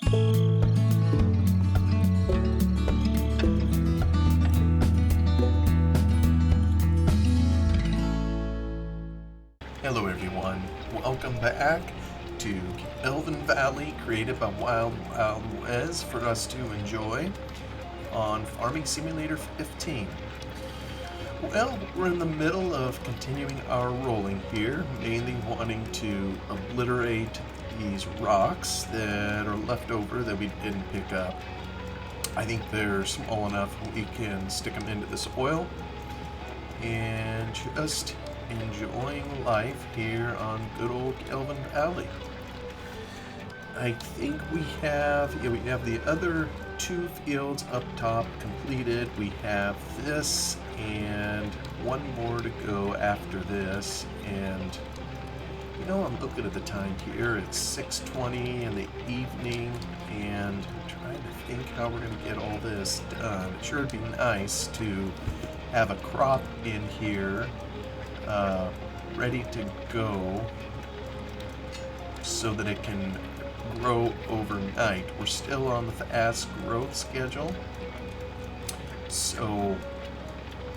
Hello everyone, welcome back to Gelvin Valley, created by Wild Wes for us to enjoy on Farming Simulator 15. Well, we're in the middle of continuing our rolling here, mainly wanting to obliterate these rocks that are left over that we didn't pick up. I think they're small enough we can stick them into this oil and just enjoying life here on good old Gelvin Valley. I think we have the other two fields up top completed. We have this and one more to go after this. And I'm looking at the time here. It's 6:20 in the evening, and I'm trying to think how we're going to get all this done. It sure would be nice to have a crop in here ready to go so that it can grow overnight. We're still on the fast growth schedule, so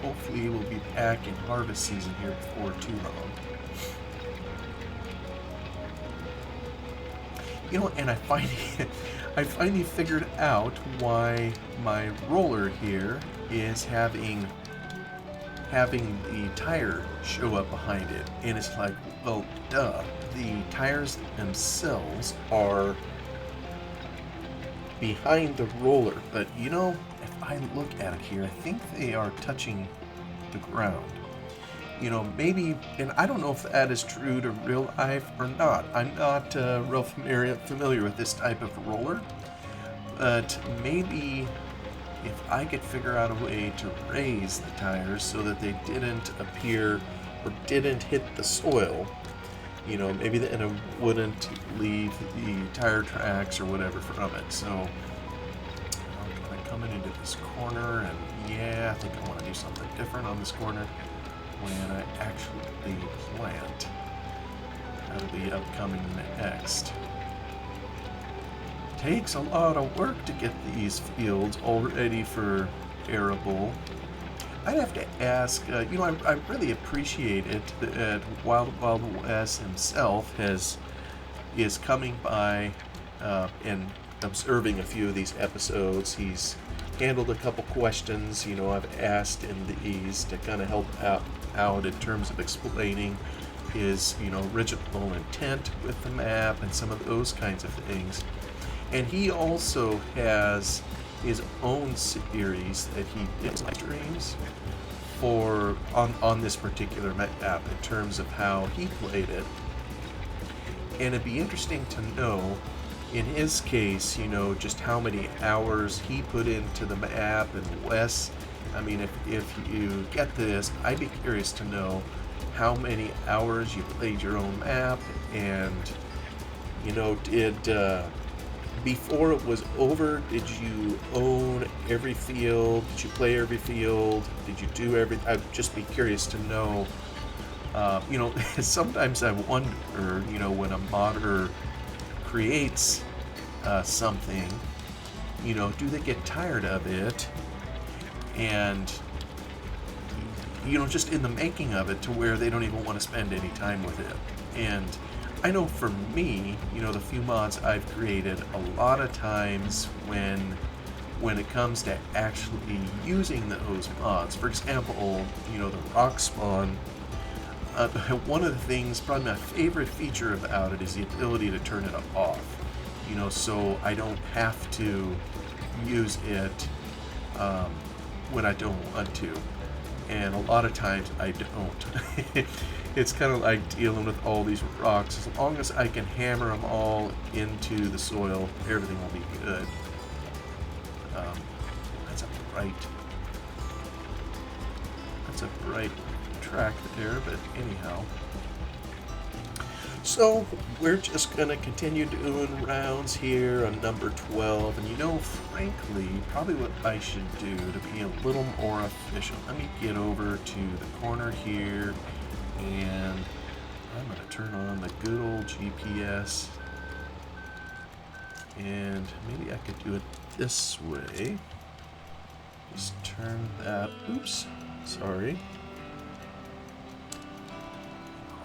hopefully we'll be back in harvest season here before too long. And I finally figured out why my roller here is having the tire show up behind it. And it's like, well, duh. The tires themselves are behind the roller. But if I look at it here, I think they are touching the ground. Maybe, and I don't know if that is true to real life or not. I'm not real familiar with this type of roller. But maybe if I could figure out a way to raise the tires so that they didn't appear or didn't hit the soil, maybe then it wouldn't leave the tire tracks or whatever from it. So I'm kind of coming into this corner, and I think I want to do something different on this corner when I actually plant. That'll be upcoming next. Takes a lot of work to get these fields all ready for arable. I'd have to ask, I really appreciate it that Wild Wes himself is coming by and observing a few of these episodes. He's handled a couple questions, I've asked in these to kind of help out in terms of explaining his, original intent with the map and some of those kinds of things. And he also has his own series that he did live streams for on this particular map in terms of how he played it. And it'd be interesting to know, in his case, just how many hours he put into the map. And Wes, I mean, if you get this, I'd be curious to know how many hours you played your own map, and before it was over, did you own every field? Did you play every field? Did you do everything? I'd just be curious to know. Sometimes I wonder, when a modder creates something, do they get tired of it? And, just in the making of it to where they don't even want to spend any time with it. And I know for me, the few mods I've created, a lot of times when it comes to actually using those mods, for example, the rock spawn, one of the things, probably my favorite feature about it is the ability to turn it off, so I don't have to use it when I don't want to. And a lot of times I don't. It's kind of like dealing with all these rocks. As long as I can hammer them all into the soil, everything will be good. That's a bright track there, but anyhow. So we're just going to continue doing rounds here on number 12. And frankly, probably what I should do to be a little more efficient, let me get over to the corner here, and I'm going to turn on the good old GPS. And maybe I could do it this way. Just turn that, oops, sorry.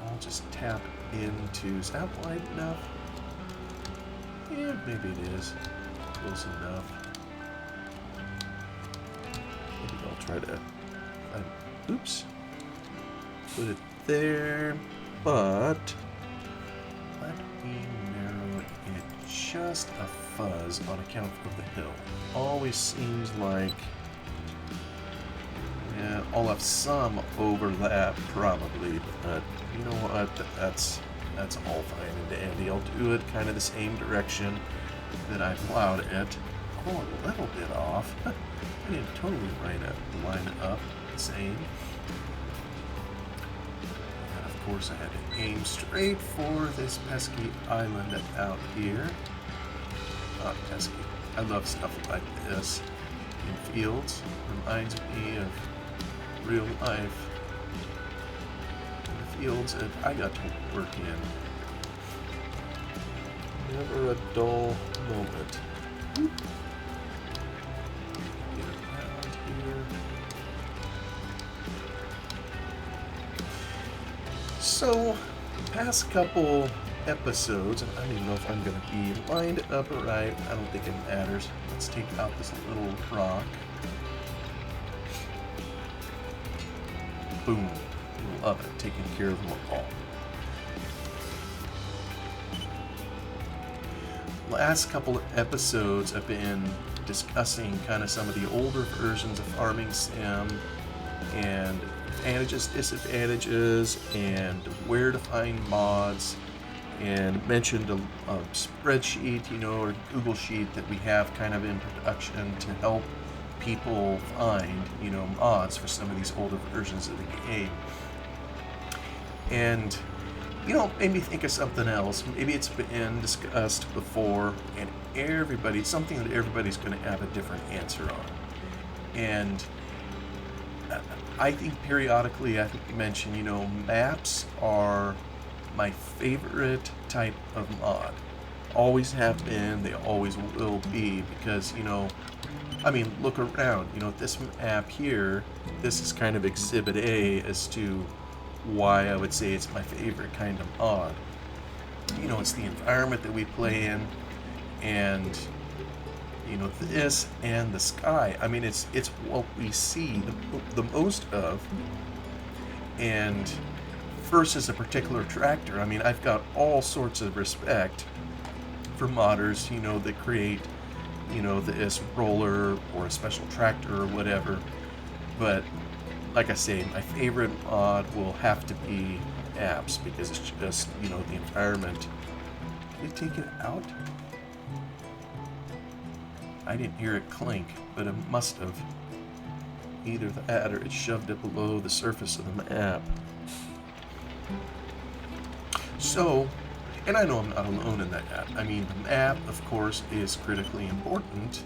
I'll just tap into, is that wide enough? Yeah, maybe it is. Close enough. Maybe I'll try to, oops. Put it there, but let me narrow it just a fuzz on account of the hill. Always seems like, yeah, I'll have some overlap probably, but you know what, that's all fine and dandy. I'll do it kind of the same direction that I plowed it. Oh, a little bit off. I didn't totally line up the same. And of course I had to aim straight for this pesky island out here. Not pesky. I love stuff like this in fields. Reminds me of real life. The fields that I got to work in. Never a dull moment. Get around here. So, past couple episodes, and I don't even know if I'm going to be lined up right. I don't think it matters. Let's take out this little rock. Boom. Love it. Taking care of them all. Last couple of episodes I've been discussing kind of some of the older versions of Farming Sim and advantages, disadvantages, and where to find mods, and mentioned a spreadsheet, you know, or Google sheet that we have kind of in production to help people find, you know, mods for some of these older versions of the game. And you know, made me think of something else. Maybe it's been discussed before, and something that everybody's going to have a different answer on. And I think periodically I think you mentioned, you know, maps are my favorite type of mod. Always have been, they always will be, because, you know, I mean, look around. You know, this map here, this is kind of Exhibit A as to why I would say it's my favorite kind of mod. You know, it's the environment that we play in, and you know, this and the sky. I mean, it's what we see the most of. And versus a particular tractor, I mean, I've got all sorts of respect for modders, you know, that create, you know, this roller or a special tractor or whatever. But like I say, my favorite mod will have to be apps, because it's just, you know, the environment. Did it take it out? I didn't hear it clink, but it must have. Either that or it shoved it below the surface of the map. So, and I know I'm not alone in that. I mean, the map, of course, is critically important,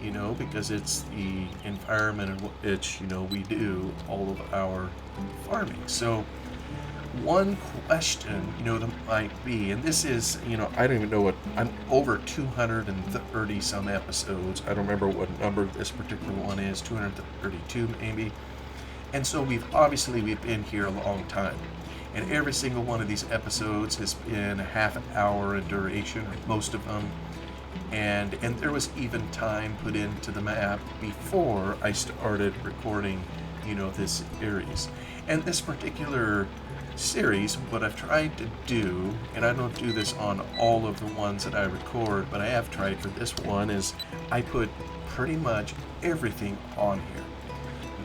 you know, because it's the environment in which, you know, we do all of our farming. So one question, you know, that might be, and this is, you know, I don't even know what, I'm over 230 some episodes. I don't remember what number this particular one is, 232 maybe. And so we've been here a long time. And every single one of these episodes has been a half an hour in duration, or most of them. And there was even time put into the map before I started recording, you know, this series. And this particular series, what I've tried to do, and I don't do this on all of the ones that I record, but I have tried for this one, is I put pretty much everything on here.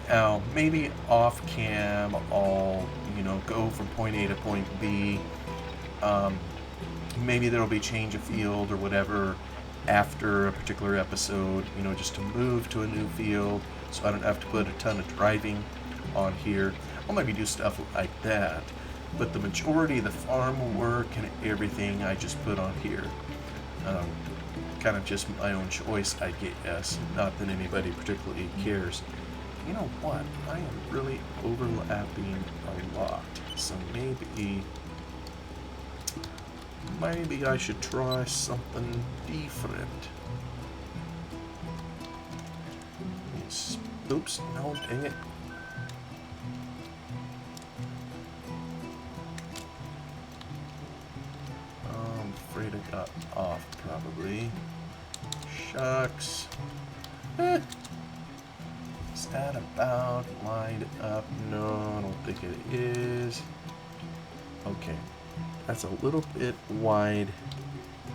Now, maybe off cam, I'll, you know, go from point A to point B. Maybe there'll be change of field or whatever after a particular episode, you know, just to move to a new field, so I don't have to put a ton of driving on here. I'll maybe do stuff like that, but the majority of the farm work and everything I just put on here. Kind of just my own choice, I guess. Not that anybody particularly cares. You know what? I am really overlapping a lot, so maybe maybe I should try something different. Yes. Oops, no, dang it. I'm afraid I got off, probably. Shucks. Eh. Is that about lined up? No, I don't think it is. Okay. That's a little bit wide.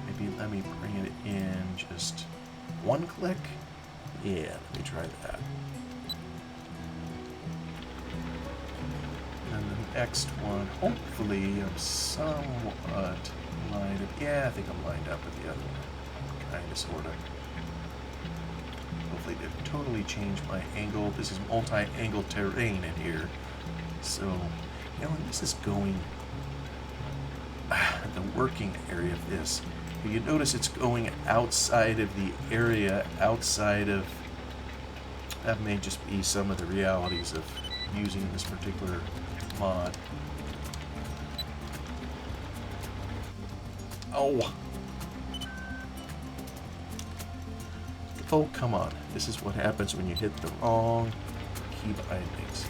Maybe let me bring it in just one click. Yeah, let me try that. And the next one, hopefully I'm somewhat lined up. Yeah, I think I'm lined up with the other one. Kind of, sort of. Hopefully it didn't totally change my angle. This is multi-angle terrain in here. So, you know, this is going... the working area of this. You notice it's going outside of the area, outside of... That may just be some of the realities of using this particular mod. Oh! Oh, come on. This is what happens when you hit the wrong key bindings.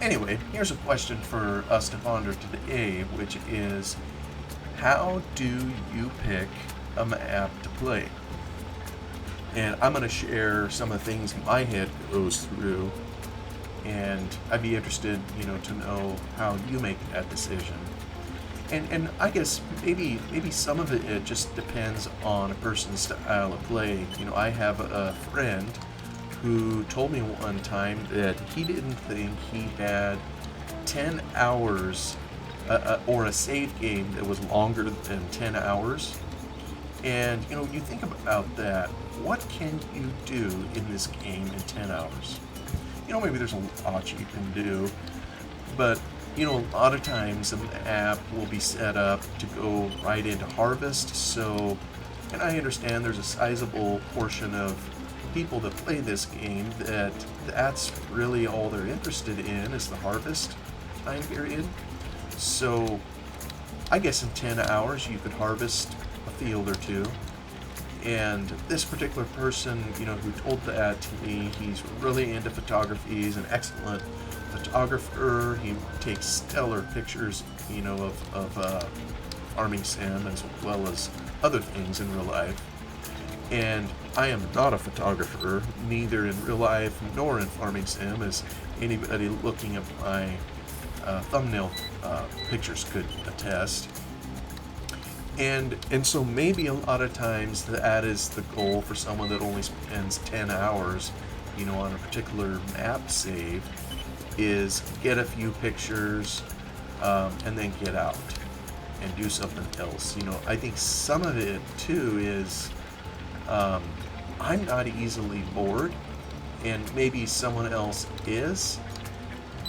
Anyway, here's a question for us to ponder today, which is, how do you pick a map to play? And I'm going to share some of the things my head goes through, and I'd be interested, you know, to know how you make that decision. And I guess maybe some of it just depends on a person's style of play. You know, I have a friend who told me one time that he didn't think he had 10 hours or a save game that was longer than 10 hours. And, you know, you think about that, what can you do in this game in 10 hours? You know, maybe there's a lot you can do, but, you know, a lot of times an app will be set up to go right into harvest, so, and I understand there's a sizable portion of people that play this game that's really all they're interested in is the harvest time period. So I guess in 10 hours you could harvest a field or two. And this particular person, you know, who told that to me, he's really into photography. He's an excellent photographer. He takes stellar pictures, you know, of farming sim as well as other things in real life. And I am not a photographer, neither in real life nor in farming sim, as anybody looking at my thumbnail pictures could attest. And so maybe a lot of times that is the goal for someone that only spends 10 hours, you know, on a particular map save, is get a few pictures and then get out and do something else. You know, I think some of it too is I'm not easily bored, and maybe someone else is.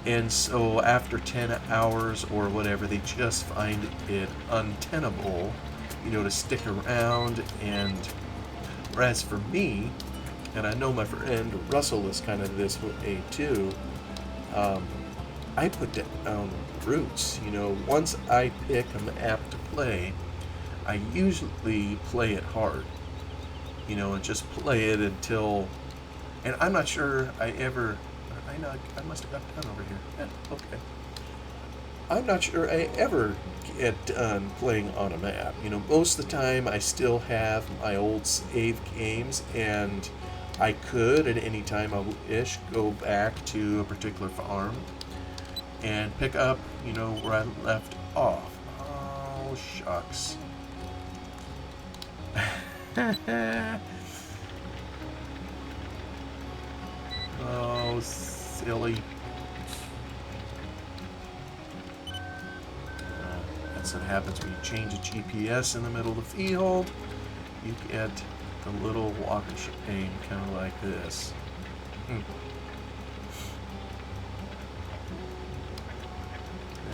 And so after 10 hours or whatever, they just find it untenable, you know, to stick around. And whereas for me, and I know my friend Russell is kind of this way too, I put down roots. You know, once I pick an app to play, I usually play it hard, you know, and just play it until, and I'm not sure I ever, I must have got done over here. Yeah, okay. I'm not sure I ever get done playing on a map. You know, most of the time I still have my old save games, and I could at any time I wish go back to a particular farm and pick up, you know, where I left off. Oh, shucks. Oh, silly. That's what happens when you change a GPS in the middle of the field. You get the little walk of shame, kind of like this. And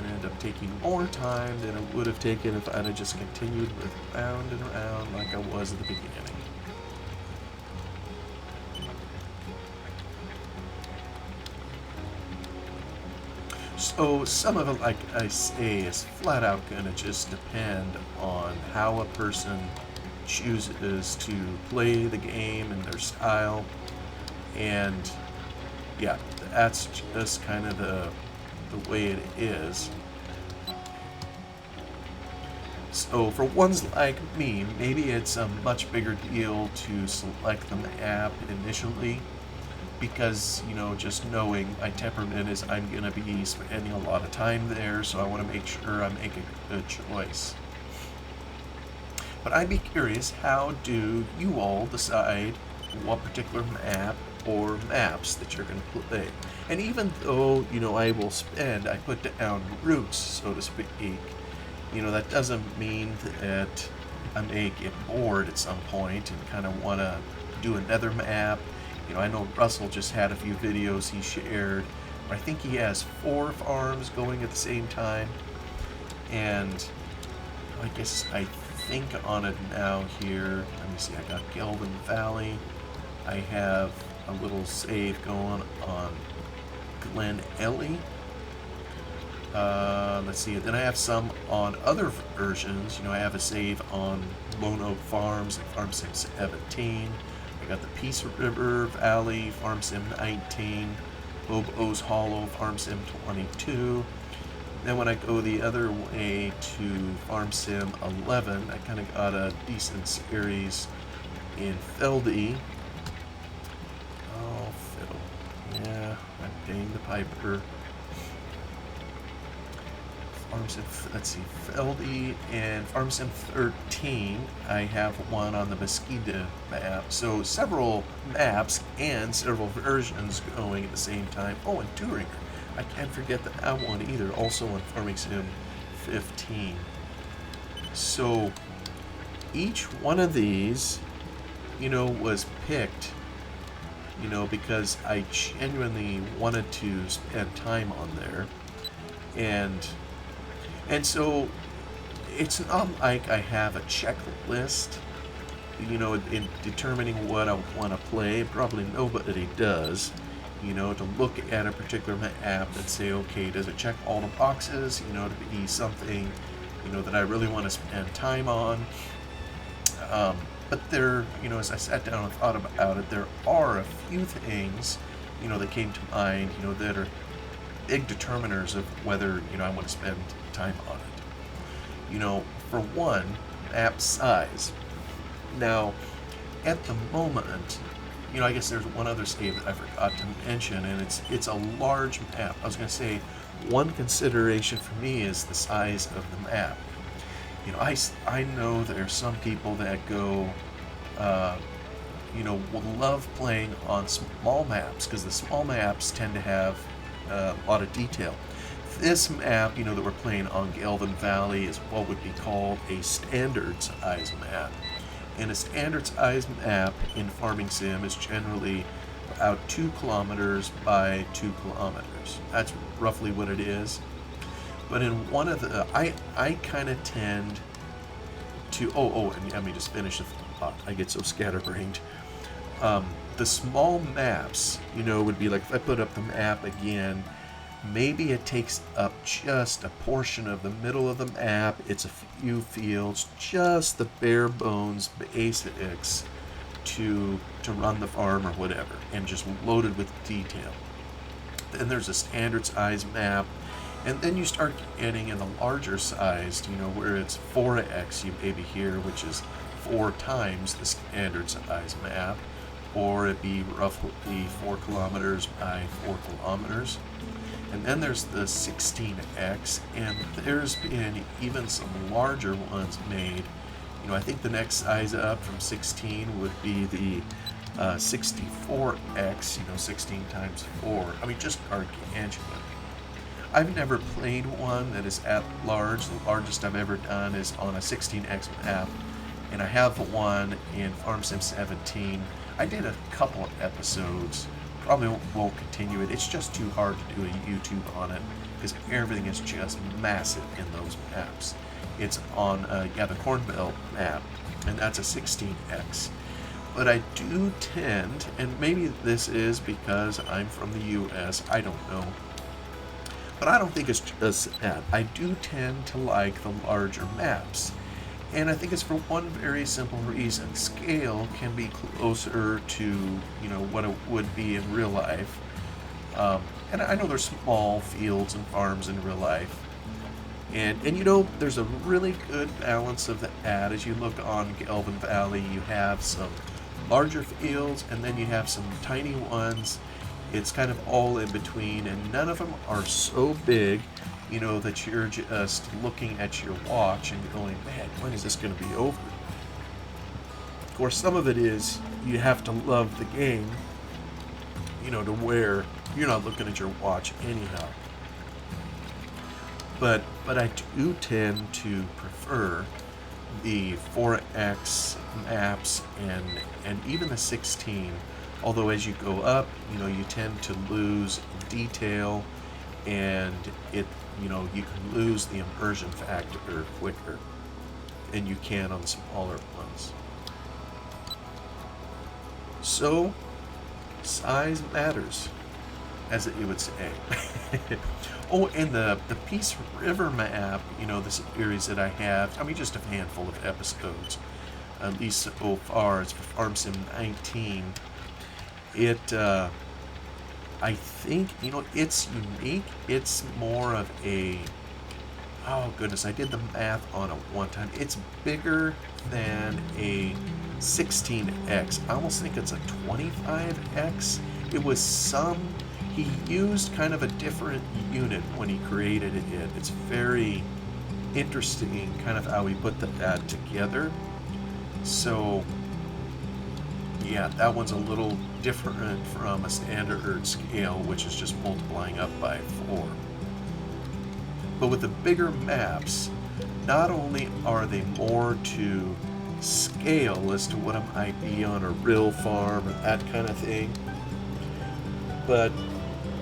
end up taking more time than it would have taken if I'd have just continued with round and round like I was at the beginning. So some of it, like I say, is flat out going to just depend on how a person chooses to play the game and their style. And yeah, that's just kind of the way it is. So for ones like me, maybe it's a much bigger deal to select the map initially, because, you know, just knowing my temperament is I'm going to be spending a lot of time there, so I want to make sure I make a good choice. But I'd be curious, how do you all decide what particular map or maps that you're going to play? And even though, you know, I put down routes, so to speak, you know, that doesn't mean that I may get bored at some point and kind of want to do another map. You know, I know Russell just had a few videos he shared where I think he has 4 farms going at the same time. And I guess I think on it now here, let me see, I got Gelvin Valley. I have a little save going on Glen Ellie. Let's see, then I have some on other versions. You know, I have a save on Lone Oak Farms and Farm Sim 17. I got the Peace River Valley, Farm Sim 19, Bobo's Hollow, Farm Sim 22. Then when I go the other way to Farm Sim 11, I kind of got a decent series in Feldy. Oh, fiddle. Yeah, I'm paying the piper. Farm Sim, let's see, Feldy and Farm Sim 13, I have one on the Mesquite map. So several maps and several versions going at the same time. Oh, and Touring. I can't forget that one either, also on Farming Sim 15. So each one of these, you know, was picked, you know, because I genuinely wanted to spend time on there. And so it's not like I have a checklist, you know, in determining what I want to play. Probably nobody does, you know, to look at a particular map and say, okay, does it check all the boxes, you know, to be something, you know, that I really want to spend time on. But there, you know, as I sat down and thought about it, there are a few things, you know, that came to mind, you know, that are big determiners of whether, you know, I want to spend time on it. You know, for one, map size. Now, at the moment, you know, I guess there's one other save that I forgot to mention, and it's a large map. I was going to say, one consideration for me is the size of the map. You know, I know there are some people that go, you know, will love playing on small maps, because the small maps tend to have a lot of detail. This map, you know, that we're playing on Gelvin Valley is what would be called a standard size map. And a standard size map in Farming Sim is generally about 2 kilometers by 2 kilometers. That's roughly what it is. But in one of the, I kind of tend to, and let me just finish the thought. I get so scatterbrained. The small maps, you know, would be like, if I put up the map again, maybe it takes up just a portion of the middle of the map. It's a few fields, just the bare bones basics to run the farm or whatever, and just loaded with detail. Then there's a standard size map, and then you start getting in the larger sized, you know, where it's 4x, you maybe here, which is 4 times the standard size map, or it'd be roughly 4 kilometers by 4 kilometers. And then there's the 16x, and there's been even some larger ones made. You know, I think the next size up from 16 would be the 64x, you know, 16 times 4. I mean, just gargantuan. I've never played one that is at large. The largest I've ever done is on a 16x map, and I have one in Farm Sim 17. I did a couple of episodes. Probably won't continue it. It's just too hard to do a YouTube on it, because everything is just massive in those maps. It's on, the Corn Belt map, and that's a 16x. But I do tend, and maybe this is because I'm from the US, I don't know, But I don't think it's just that. I do tend to like the larger maps. And I think it's for one very simple reason. Scale can be closer to, what it would be in real life. And I know there's small fields and farms in real life. And there's a really good balance of that. As you look on Gelvin Valley, you have some larger fields and then you have some tiny ones. It's kind of all in between, and none of them are so big, that you're just looking at your watch and going, man, when is this going to be over? Of course, some of it is you have to love the game, to where you're not looking at your watch anyhow. But I do tend to prefer the 4X maps and even the 16. Although as you go up, you tend to lose detail, and you can lose the immersion factor quicker than you can on the smaller ones. So, size matters, as you would say. Oh, and the Peace River map, the series that I have, just a handful of episodes, at least so far, it's for Farm Sim 19. I think, it's unique. It's more of oh goodness, I did the math on it one time. It's bigger than a 16X. I almost think it's a 25X. He used kind of a different unit when he created it. It's very interesting kind of how he put that together. So, yeah, that one's a little different from a standard scale, which is just multiplying up by 4. But with the bigger maps, not only are they more to scale as to what it might be on a real farm or that kind of thing, but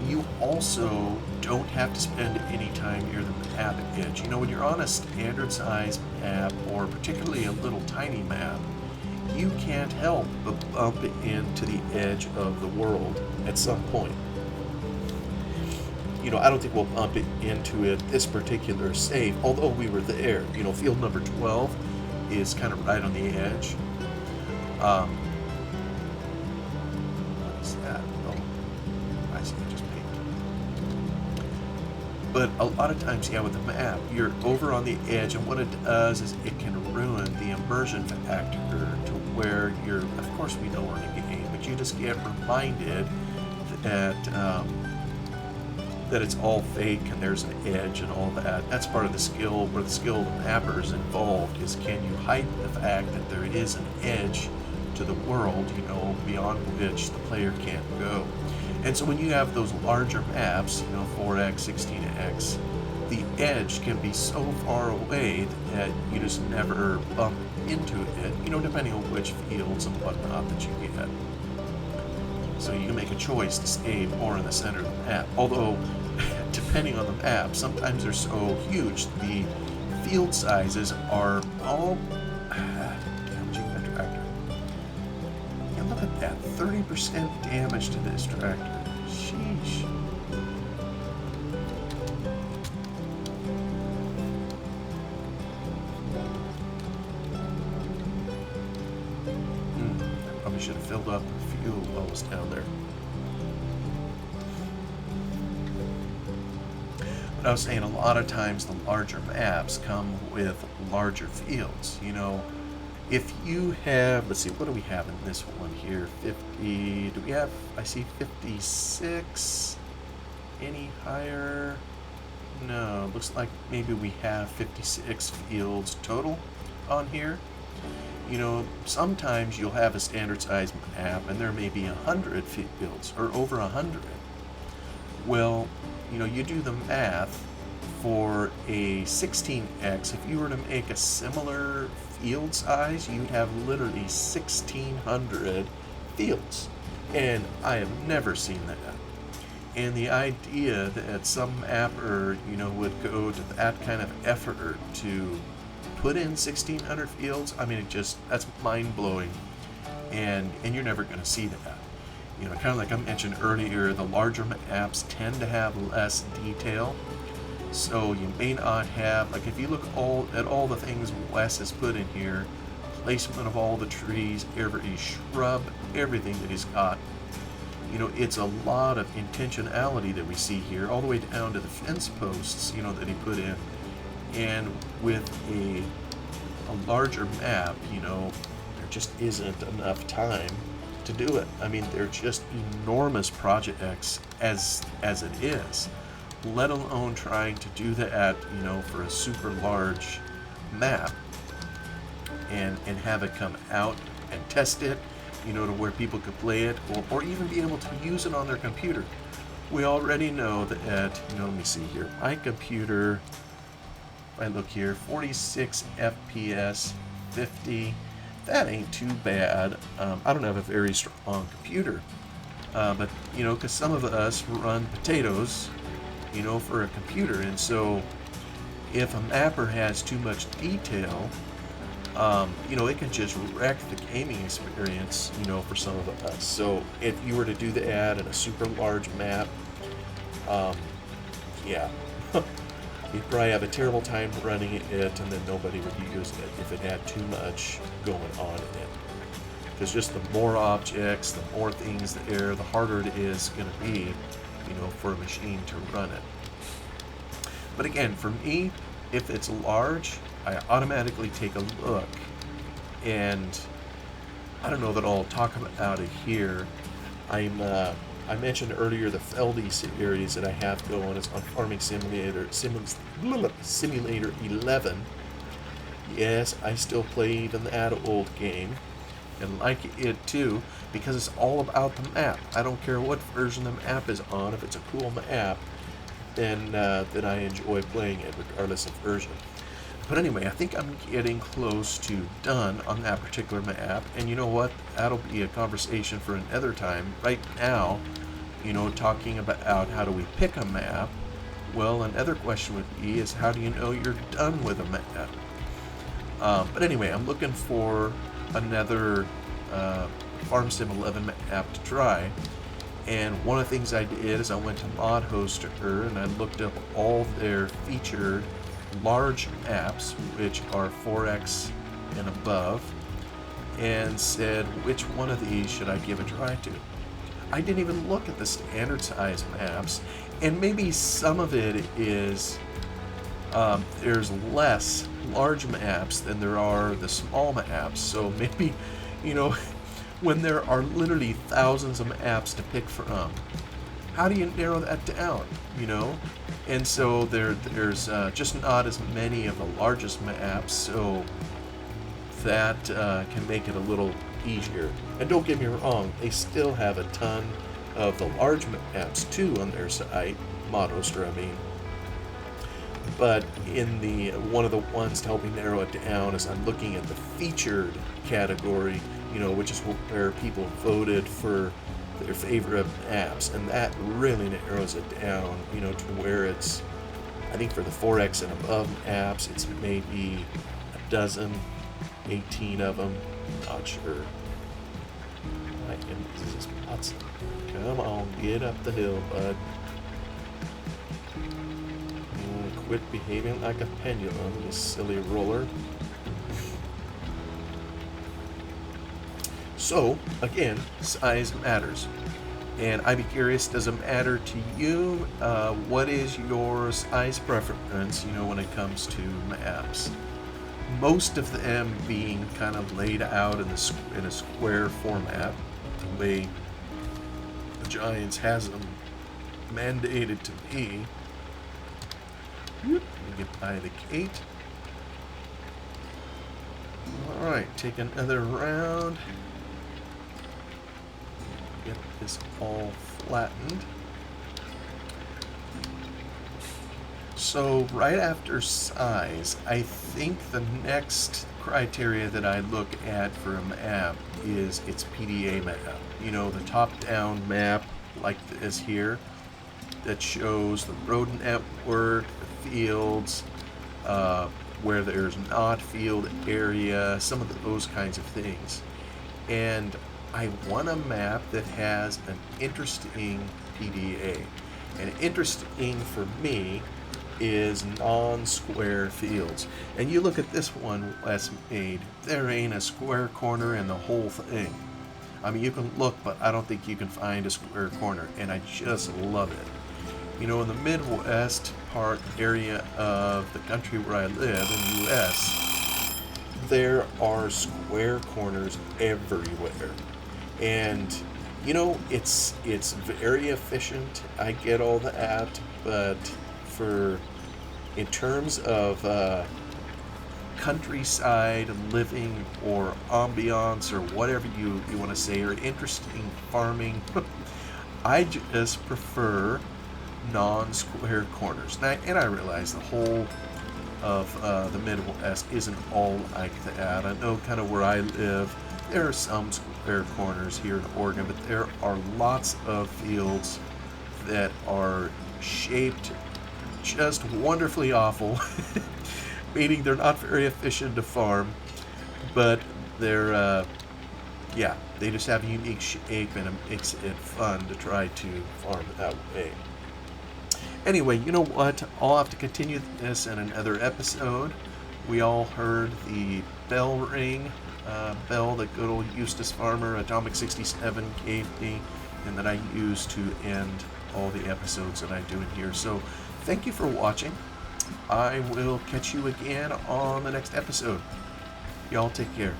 you also don't have to spend any time near the map edge. When you're on a standard size map, or particularly a little tiny map, you can't help but bump into the edge of the world at some point. I don't think we'll bump it into it this particular save, although we were there. Field number 12 is kind of right on the edge. What is that? Oh, I see, I just painted. But a lot of times, with the map, you're over on the edge, and what it does is it can ruin the immersion factor to where of course we know we're in a game, but you just get reminded that it's all fake and there's an edge and all that. That's part of the skill, where the skill of the mapper is involved, is can you hide the fact that there is an edge to the world, beyond which the player can't go. And so when you have those larger maps, 4X, 16X, the edge can be so far away that you just never bump into it, depending on which fields and whatnot that you get. So you can make a choice to stay more in the center of the map. Although, depending on the map, sometimes they're so huge, the field sizes are all damaging the tractor. Yeah, look at that, 30% damage to this tractor. Sheesh. Probably should have filled up a few wells down there. But I was saying, a lot of times the larger maps come with larger fields. If you have, let's see, what do we have in this one here? 50, do we have, I see 56, any higher? No, looks like maybe we have 56 fields total on here. Sometimes you'll have a standard size map and there may be 100 fields or over 100. Well, you do the math for a 16X. If you were to make a similar field size, you'd have literally 1,600 fields. And I have never seen that. And the idea that some mapper, would go to that kind of effort to put in 1,600 fields, that's mind-blowing. And you're never going to see that. You know, kind of like I mentioned earlier, the larger maps tend to have less detail. So you may not have, like if you look at all the things Wes has put in here, placement of all the trees, every shrub, everything that he's got. You know, it's a lot of intentionality that we see here, all the way down to the fence posts, you know, that he put in. And with a larger map, you know, there just isn't enough time to do it. I mean, they're just enormous projects as it is, let alone trying to do that, you know, for a super large map and have it come out and test it, you know, to where people could play it or even be able to use it on their computer. We already know that, you know, let me see here, my computer, if I look here, 46 FPS, 50, that ain't too bad. I don't have a very strong computer, but, you know, because some of us run potatoes, you know, for a computer, and so if a mapper has too much detail, you know, it can just wreck the gaming experience, you know, for some of us. So if you were to do the ad in a super large map, yeah, you'd probably have a terrible time running it, and then nobody would use it if it had too much going on in it. Because just the more objects, the more things there, the harder it is going to be, you know, for a machine to run it. But again, for me, if it's large, I automatically take a look, and I don't know that I'll talk about it here. I mentioned earlier the Feldy series that I have going. It's on Farming Simulator 11. Yes, I still play even that old game, and like it too, because it's all about the map. I don't care what version the map is on. If it's a cool map, then I enjoy playing it regardless of version. But anyway, I think I'm getting close to done on that particular map, and you know what? That'll be a conversation for another time. Right now, you know, talking about how do we pick a map, well, another question would be is how do you know you're done with a map? But anyway, I'm looking for another Farm Sim 11 map to try. And one of the things I did is I went to Mod Hoster and I looked up all their featured large maps, which are 4X and above, and said which one of these should I give a try to. I didn't even look at the standard size maps, and maybe some of it is there's less large maps than there are the small maps, so maybe, you know, when there are literally thousands of maps to pick from, how do you narrow that down, you know? And so there's just not as many of the largest maps, so that can make it a little easier. And don't get me wrong, they still have a ton of the large maps too on their site, Mod Hoster, I mean. But in the one of the ones to help me narrow it down is I'm looking at the featured category, you know, which is where people voted for their favorite apps, and that really narrows it down, you know, to where it's, I think for the 4X and above apps, it's maybe a dozen, 18 of them, not sure. My goodness, this is Watson. Come on, get up the hill, bud. Quit behaving like a pendulum, you silly roller. So, again, size matters. And I'd be curious, does it matter to you? What is your size preference, you know, when it comes to maps? Most of them being kind of laid out in a square format, the way the Giants has them mandated to be. Let me get by the gate. Alright, take another round. Get this all flattened. So right after size, I think the next criteria that I look at for a map is its PDA map. You know, the top-down map like this here that shows the road network, the fields, where there's not field area, some of those kinds of things. And I want a map that has an interesting PDA. And interesting for me is non-square fields. And you look at this one Wes made, there ain't a square corner in the whole thing. I mean, you can look, but I don't think you can find a square corner, and I just love it. You know, in the Midwest part area of the country where I live in the U.S., there are square corners everywhere. And, you know, it's very efficient. I get all that, but in terms of countryside living or ambiance or whatever you want to say, or interesting farming, I just prefer non-square corners. And I realize the whole of the Midwest isn't all like that. I know kind of where I live, there are some square corners here in Oregon, but there are lots of fields that are shaped just wonderfully awful, meaning they're not very efficient to farm, but they're, yeah, they just have a unique shape, and it makes it fun to try to farm that way. Anyway, you know what? I'll have to continue this in another episode. We all heard the bell ring, bell that good old Eustace Farmer, Atomic 67, gave me, and that I use to end all the episodes that I do in here. So thank you for watching. I will catch you again on the next episode. Y'all take care.